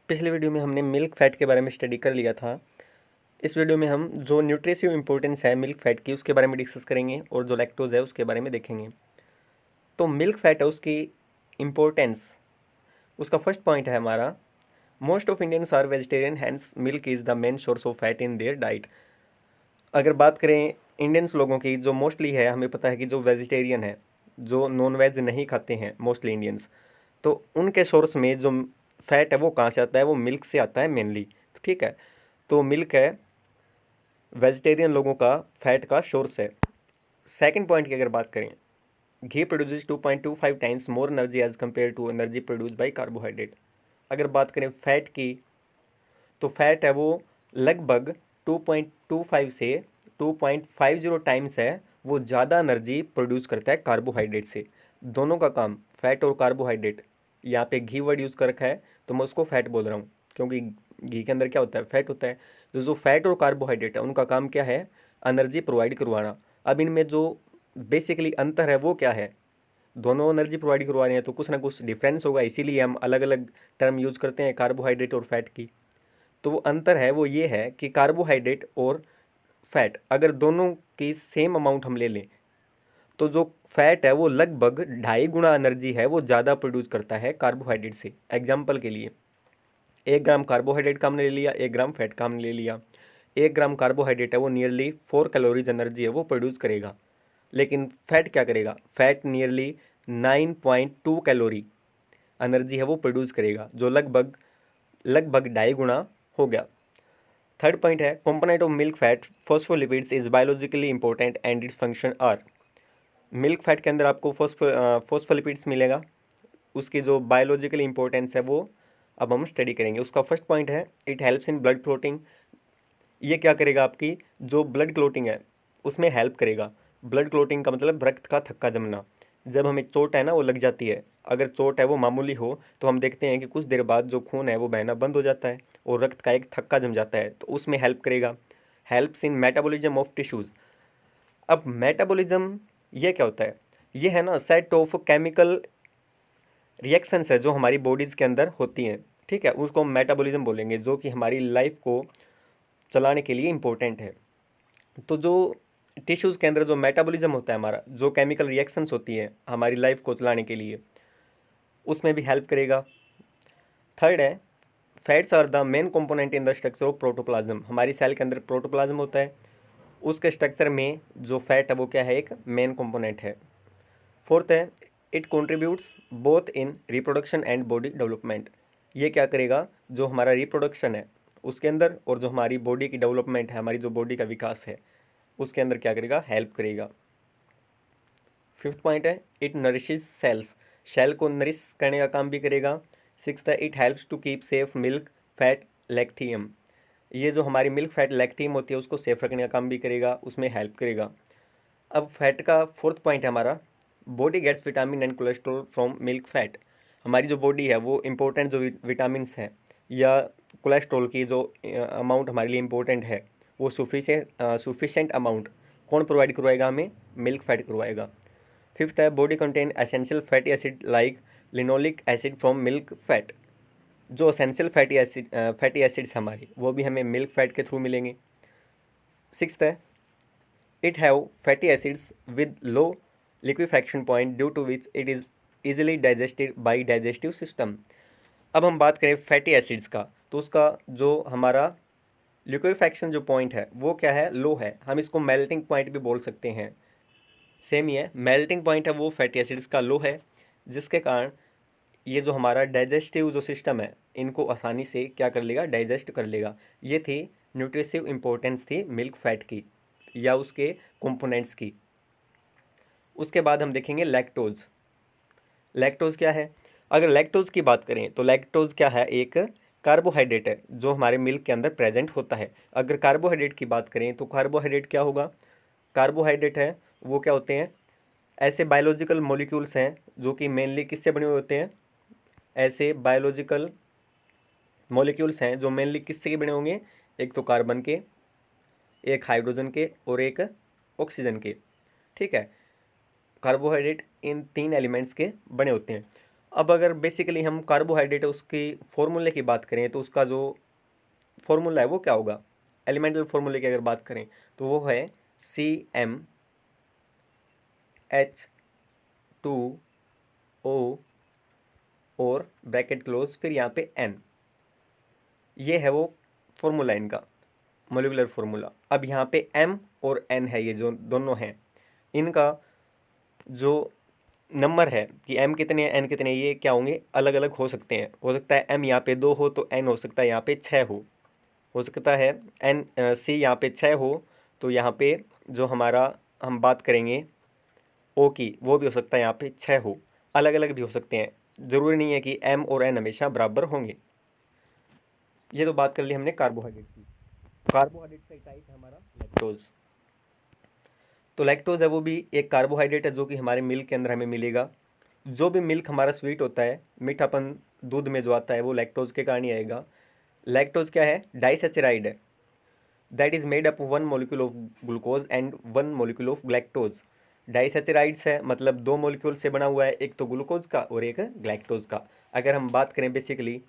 पिछले वीडियो में हमने मिल्क फैट के बारे में स्टडी कर लिया था। इस वीडियो में हम जो न्यूट्रिशिव इंपॉर्टेंस है मिल्क फैट की उसके बारे में डिस्कस करेंगे और जो लैक्टोज है उसके बारे में देखेंगे। तो मिल्क फैट है उसकी इम्पोर्टेंस, उसका फर्स्ट पॉइंट है हमारा, most of Indians are vegetarian hence milk is the main source of fat in their diet. अगर बात करें इंडियंस लोगों की, जो मोस्टली है, हमें पता है कि जो वेजिटेरियन है, जो नॉन वेज नहीं खाते हैं मोस्टली इंडियंस, तो उनके सोर्स में जो फैट है वो कहाँ से आता है? वो मिल्क से आता है मेनली। ठीक है, तो मिल्क है वेजिटेरियन लोगों का फैट का सोर्स है। सेकंड पॉइंट की अगर बात करें, ghee produces 2.25 times more energy as compare to energy produce by carbohydrate. अगर बात करें फैट की, तो फैट है वो लगभग 2.25 से 2.50 टाइम्स है, वो ज़्यादा एनर्जी प्रोड्यूस करता है कार्बोहाइड्रेट से। दोनों का काम, फैट और कार्बोहाइड्रेट, यहाँ पे घी वर्ड यूज़ कर रखा है तो मैं उसको फैट बोल रहा हूँ, क्योंकि घी के अंदर क्या होता है? फैट होता है। तो जो फैट और कार्बोहाइड्रेट है उनका काम क्या है? एनर्जी प्रोवाइड करवाना। अब इनमें जो बेसिकली अंतर है वो क्या है? दोनों एनर्जी प्रोवाइड करवा रहे हैं तो कुछ ना कुछ डिफरेंस होगा, इसीलिए हम अलग अलग टर्म यूज़ करते हैं कार्बोहाइड्रेट और फैट की। तो वो अंतर है वो ये है कि कार्बोहाइड्रेट और फैट अगर दोनों की सेम अमाउंट हम ले लें तो जो फैट है वो लगभग 2.5 गुना एनर्जी है वो ज़्यादा प्रोड्यूस करता है कार्बोहाइड्रेट से। एग्जाम्पल के लिए, 1 ग्राम कार्बोहाइड्रेट का हमने ले लिया, 1 ग्राम फैट का हमने ले लिया। 1 ग्राम कार्बोहाइड्रेट है वो नियरली 4 कैलोरीज एनर्जी है वो प्रोड्यूस करेगा, लेकिन फैट क्या करेगा? फैट नियरली 9.2 कैलोरी एनर्जी है वो प्रोड्यूस करेगा, जो लगभग लगभग 2.5 गुना हो गया। थर्ड पॉइंट है, component of milk fat phospholipids is biologically important and its function are. Milk fat के अंदर आपको फॉस्फोलिपिड्स मिलेगा, उसकी जो बायोलॉजिकल इंपॉर्टेंस है वो अब हम स्टडी करेंगे। उसका फर्स्ट पॉइंट है, it helps in blood clotting. ये क्या करेगा? आपकी जो ब्लड क्लोटिंग है उसमें हेल्प करेगा। ब्लड क्लोटिंग का मतलब रक्त का थक्का जमना। जब हमें चोट है ना वो लग जाती है, अगर चोट है वो मामूली हो तो हम देखते हैं कि कुछ देर बाद जो खून है वो बहना बंद हो जाता है और रक्त का एक थक्का जम जाता है, तो उसमें हेल्प करेगा। Helps in metabolism of tissues. अब मेटाबॉलिज्म ये क्या होता है? ये है ना सेट ऑफ केमिकल रिएक्शंस है जो हमारी बॉडीज़ के अंदर होती हैं। ठीक है, उसको हम मेटाबॉलिज्म बोलेंगे, जो कि हमारी लाइफ को चलाने के लिए इम्पोर्टेंट है। तो जो टिश्यूज़ के अंदर जो मेटाबॉलिज्म होता है हमारा, जो केमिकल रिएक्शंस होती हैं हमारी लाइफ को चलाने के लिए, उसमें भी हेल्प करेगा। थर्ड है, fats are the main component in the structure of protoplasm. हमारी सेल के अंदर प्रोटोप्लाज्म होता है, उसके स्ट्रक्चर में जो फैट है वो क्या है? एक मेन कंपोनेंट है। फोर्थ है, it contributes both in reproduction and body development. ये क्या करेगा? जो हमारा रिप्रोडक्शन है उसके अंदर और जो हमारी बॉडी की डेवलपमेंट है, हमारी जो बॉडी का विकास है उसके अंदर क्या करेगा? हेल्प करेगा। फिफ्थ पॉइंट है, इट नरिशेज सेल्स। सेल को नरिश करने का काम भी करेगा। सिक्स्थ है, it helps to keep safe milk fat lecithin. ये जो हमारी मिल्क फैट लैक्थियम होती है उसको सेफ रखने का काम भी करेगा, उसमें हेल्प करेगा। अब फैट का फोर्थ पॉइंट है हमारा, body gets vitamin and cholesterol from milk fat. हमारी जो बॉडी है वो इंपॉर्टेंट जो विटामिन्स हैं या कोलेस्ट्रॉल की जो अमाउंट हमारे लिए इम्पोर्टेंट है वो सुफिशेंट अमाउंट कौन प्रोवाइड करवाएगा? हमें मिल्क फैट करवाएगा। फिफ्थ है, body contain essential fatty acid like linoleic acid from milk fat. जो एसेंशियल फैटी एसिड्स हमारी वो भी हमें मिल्क फैट के थ्रू मिलेंगे। सिक्स्थ है, it have fatty acids with low liquefaction point due to which it is easily digested by digestive system. अब हम बात करें फैटी एसिड्स का, तो उसका जो हमारा लिक्विफैक्शन जो पॉइंट है वो क्या है? लो है। हम इसको मेल्टिंग पॉइंट भी बोल सकते हैं, सेम ही है। मेल्टिंग पॉइंट है वो फैटी एसिड्स का लो है, जिसके कारण ये जो हमारा डाइजेस्टिव जो सिस्टम है इनको आसानी से क्या कर लेगा? डाइजेस्ट कर लेगा। ये थी न्यूट्रिसिव इम्पोर्टेंस थी मिल्क फैट की या उसके कंपोनेंट्स की। उसके बाद हम देखेंगे लैक्टोज। लैक्टोज क्या है? अगर लैक्टोज की बात करें तो लैक्टोज क्या है? एक कार्बोहाइड्रेट है जो हमारे मिल्क के अंदर प्रेजेंट होता है। अगर कार्बोहाइड्रेट की बात करें तो कार्बोहाइड्रेट क्या होगा? कार्बोहाइड्रेट है वो क्या होते हैं? ऐसे बायोलॉजिकल मॉलिक्यूल्स हैं जो कि मेनली किससे बने हुए होते हैं? ऐसे बायोलॉजिकल मॉलिक्यूल्स हैं जो मेनली किससे के बने होंगे? एक तो कार्बन के, एक हाइड्रोजन के और एक ऑक्सीजन के। ठीक है, कार्बोहाइड्रेट इन 3 एलिमेंट्स के बने होते हैं। अब अगर बेसिकली हम कार्बोहाइड्रेट है उसकी फॉर्मूले की बात करें तो उसका जो फॉर्मूला है वो क्या होगा, एलिमेंटल फॉर्मूले की अगर बात करें तो वो है CmH2O और ब्रैकेट क्लोज फिर यहाँ पे N, ये है वो फॉर्मूला इनका, मोलिकुलर फार्मूला। अब यहाँ पे M और N है, ये जो दोनों हैं इनका जो नंबर है कि M कितने हैं N कितने हैं, ये क्या होंगे, अलग अलग हो सकते हैं। हो सकता है M यहाँ पे 2 हो तो N हो सकता है यहाँ पे 6 हो सकता है C यहाँ पे 6 हो तो यहाँ पे जो हमारा हम बात करेंगे O की वो भी हो सकता है यहाँ पे 6 हो, अलग अलग भी हो सकते हैं, ज़रूरी नहीं है कि M और N हमेशा बराबर होंगे। ये तो बात कर ली हमने कार्बोहाइड्रेट की। कार्बोहाइड्रेट का टाइप है हमारा लैक्टोज। तो लैक्टोज है वो भी एक कार्बोहाइड्रेट है जो कि हमारे मिल्क के अंदर हमें मिलेगा। जो भी मिल्क हमारा स्वीट होता है, मीठापन दूध में जो आता है वो लैक्टोज के कारण ही आएगा। लैक्टोज क्या है, डाइसैचराइड है, that is made up 1 molecule of glucose and 1 molecule of galactose. Disaccharides है मतलब 2 मॉलिक्यूल से बना हुआ है, एक तो ग्लूकोज का और एक ग्लैक्टोज का। अगर हम बात करें बेसिकली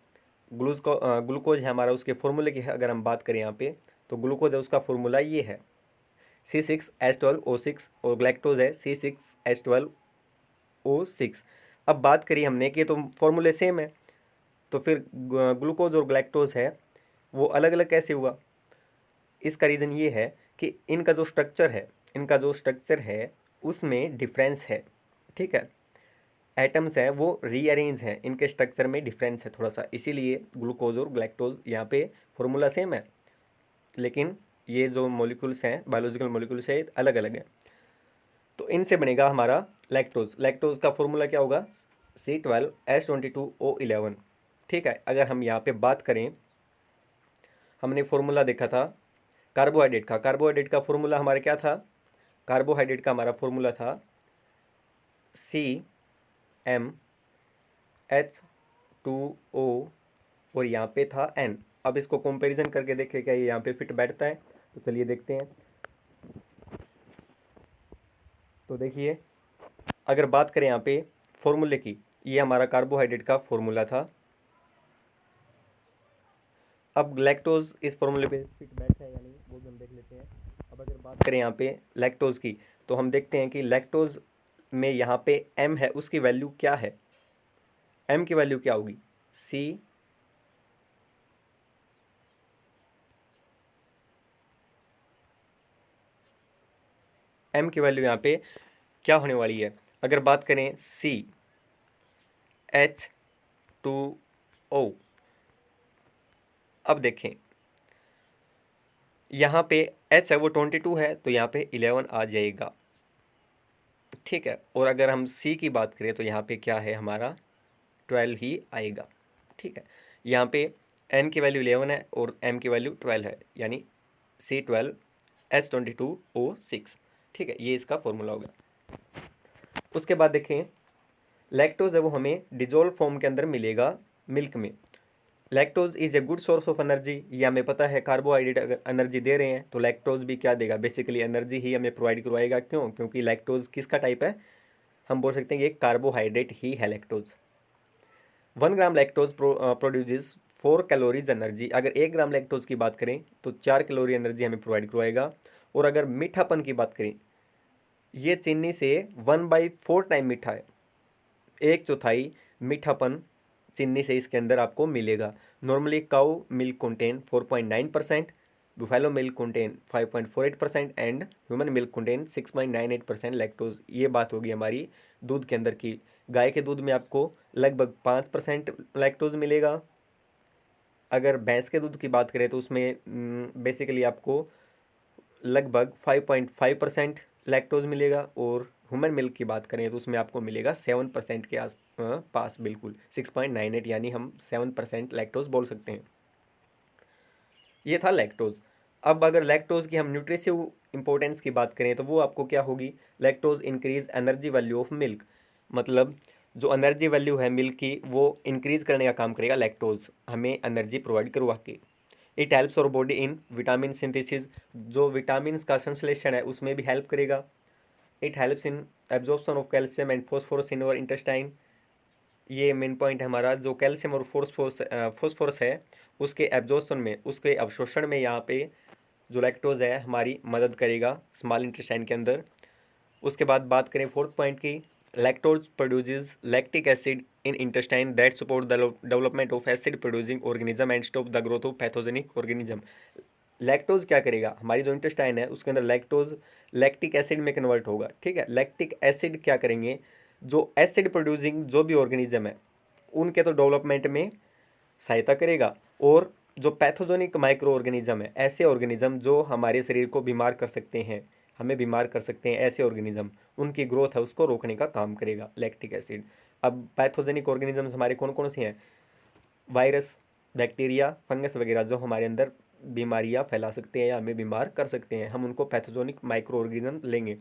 ग्लूकोज है हमारा, उसके फॉर्मूले की अगर हम बात करें यहाँ पे तो ग्लूकोज है उसका फॉर्मूला ये है C6H12O6 और ग्लैक्टोज है C6H12O6। अब बात करी हमने कि तो फॉर्मूले सेम है, तो फिर ग्लूकोज और ग्लैक्टोज है वो अलग अलग कैसे हुआ। इसका रीज़न ये है कि इनका जो स्ट्रक्चर है उसमें डिफरेंस है, ठीक है। एटम्स हैं वो रीअरेंज हैं, इनके स्ट्रक्चर में डिफरेंस है थोड़ा सा, इसीलिए ग्लूकोज और ग्लैक्टोज यहाँ पे फॉर्मूला सेम है लेकिन ये जो मॉलिक्यूल्स हैं बायोलॉजिकल मॉलिक्यूल्स है अलग अलग हैं। तो इनसे बनेगा हमारा लैक्टोज। लैक्टोज का फॉर्मूला क्या होगा, C12H22O11, ठीक है। अगर हम यहाँ पे बात करें, हमने फॉर्मूला देखा था कार्बोहाइड्रेट का फॉर्मूला हमारा क्या था, कार्बोहाइड्रेट का हमारा फॉर्मूला था CmH2O और यहाँ पे था N। अब इसको कंपैरिजन करके देखें क्या ये यहाँ पे फिट बैठता है, तो चलिए देखते हैं। तो देखिए अगर बात करें यहाँ पे फॉर्मूले की, ये हमारा कार्बोहाइड्रेट का फॉर्मूला था। अब लैक्टोज इस फॉर्मूले पे फिट बैठा है या नहीं वो भी हम देख लेते हैं। अब अगर बात करें यहाँ पे लैक्टोज की तो हम देखते हैं कि लैक्टोज में यहाँ पे M है, उसकी वैल्यू क्या है, M की वैल्यू क्या होगी, M की वैल्यू यहाँ पे क्या होने वाली है। अगर बात करें CH2O, अब देखें यहाँ पे H है वो 22 है तो यहाँ पे 11 आ जाएगा, ठीक है। और अगर हम C की बात करें तो यहाँ पे क्या है हमारा 12 ही आएगा, ठीक है। यहाँ पे N की वैल्यू 11 है और M की वैल्यू 12 है, यानी C12H22O6, ठीक है। ये इसका फॉर्मूला होगा। उसके बाद देखें लैक्टोज है वो हमें डिजोल्व फॉर्म के अंदर मिलेगा मिल्क में। Lactose is a good source of energy, ये हमें पता है। कार्बोहाइड्रेट अगर एनर्जी दे रहे हैं तो लैक्टोज भी क्या देगा, बेसिकली एनर्जी ही हमें प्रोवाइड करवाएगा। क्यों, क्योंकि लैक्टोज किसका टाइप है, हम बोल सकते हैं ये कार्बोहाइड्रेट ही है लैक्टोज। 1 ग्राम लैक्टोज प्रोड्यूसेस 4 कैलोरीज एनर्जी। अगर 1 ग्राम लैक्टोज की बात करें तो 4 कैलोरी एनर्जी हमें प्रोवाइड करवाएगा। और अगर मीठापन की बात करें, ये चीनी से 1/4 टाइम मीठा है, 1/4 मीठापन चीनी से इसके अंदर आपको मिलेगा। Normally cow milk contain 4.9%, buffalo milk contain 5.48% and human milk contain 6.98% lactose. ये बात होगी हमारी दूध के अंदर की। गाय के दूध में आपको लगभग 5% लैक्टोज मिलेगा। अगर भैंस के दूध की बात करें तो उसमें बेसिकली आपको लगभग 5.5% लैक्टोज मिलेगा। और ह्यूमन मिल्क की बात करें तो उसमें आपको मिलेगा 7% के पास, बिल्कुल 6.98, यानी हम 7% लैक्टोज बोल सकते हैं। ये था लैक्टोज। अब अगर लैक्टोज की हम न्यूट्रिसिव इंपॉर्टेंस की बात करें तो वो आपको क्या होगी, lactose increase energy value of milk, मतलब जो एनर्जी वैल्यू है मिल्क की वो इंक्रीज करने का काम करेगा लैक्टोज, हमें एनर्जी प्रोवाइड करवा के। इट हेल्प्स और बॉडी इन विटामिन सिंथेसिस, जो विटामिन का संश्लेषण है उसमें भी हेल्प करेगा। It helps in absorption of calcium and phosphorus इन और इंटेस्टाइन। ये मेन पॉइंट है हमारा। जो कैल्शियम और फोस्फोरस है उसके एब्जॉर्प्शन में, उसके अवशोषण में यहाँ पे जो लैक्टोज है हमारी मदद करेगा स्मॉल इंटेस्टाइन के अंदर। उसके बाद बात करें फोर्थ पॉइंट की, lactose produces lactic acid in intestine that support the development of acid producing organism and stop the growth of pathogenic organism. Lactose क्या करेगा, हमारी जो इंटेस्टाइन है उसके अंदर लैक्टोज लैक्टिक एसिड में कन्वर्ट होगा, ठीक है। लैक्टिक एसिड क्या करेंगे, जो एसिड प्रोड्यूसिंग जो भी ऑर्गेनिज्म है उनके तो डेवलपमेंट में सहायता करेगा, और जो पैथोजेनिक माइक्रो ऑर्गेनिज्म है, ऐसे ऑर्गेनिज्म जो हमारे शरीर को बीमार कर सकते हैं, हमें बीमार कर सकते हैं, ऐसे ऑर्गेनिज्म उनकी ग्रोथ है उसको रोकने का काम करेगा लैक्टिक एसिड। अब पैथोजेनिक ऑर्गेनिजम्स हमारे कौन कौन से हैं, वायरस, बैक्टीरिया, फंगस वगैरह जो हमारे अंदर बीमारियां फैला सकते हैं या हमें बीमार कर सकते हैं, हम उनको पैथोजेनिक माइक्रो ऑर्गेनिज्म लेंगे।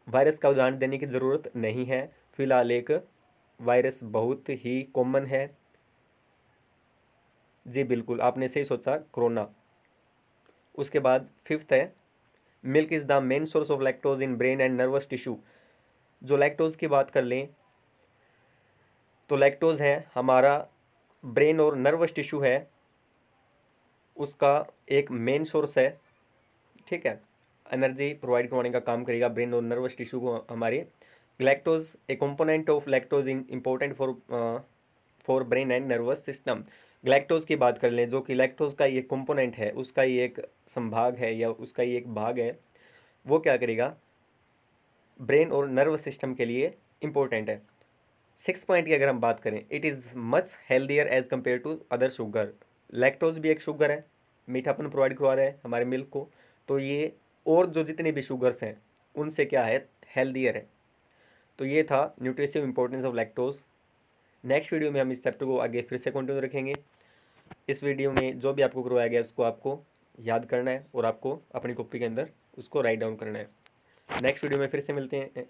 वायरस का उदाहरण देने की ज़रूरत नहीं है, फिलहाल एक वायरस बहुत ही कॉमन है। जी बिल्कुल, आपने सही सोचा, कोरोना। उसके बाद फिफ्थ है, milk is the main source of lactose in brain and nervous tissue. जो लैक्टोज की बात कर लें तो लैक्टोज है हमारा ब्रेन और नर्वस टिश्यू है उसका एक मेन सोर्स है, ठीक है। एनर्जी प्रोवाइड करवाने का काम करेगा ब्रेन और नर्वस टिश्यू को हमारे। Lactose A component of lactose in important for brain and nervous system. Galactose की बात कर लें, जो कि लैक्टोज का ये कंपोनेंट है, उसका ये एक संभाग है या उसका ये एक भाग है, वो क्या करेगा, ब्रेन और नर्वस सिस्टम के लिए इम्पोर्टेंट है। सिक्स पॉइंट की अगर हम बात करें, it is much healthier as compare to other sugar. Lactose भी एक शुगर है, मीठापन प्रोवाइड करवा रहा है हमारे मिल्क को, तो ये और जो जितने भी शुगर्स हैं उनसे क्या है, हेल्दियर है। तो ये था nutritious importance of lactose. Next video में हम इस चैप्टर को आगे फिर से कंटिन्यू रखेंगे। इस वीडियो में जो भी आपको करवाया गया उसको आपको याद करना है और आपको अपनी कॉपी के अंदर उसको राइट डाउन करना है। नेक्स्ट वीडियो में फिर से मिलते हैं।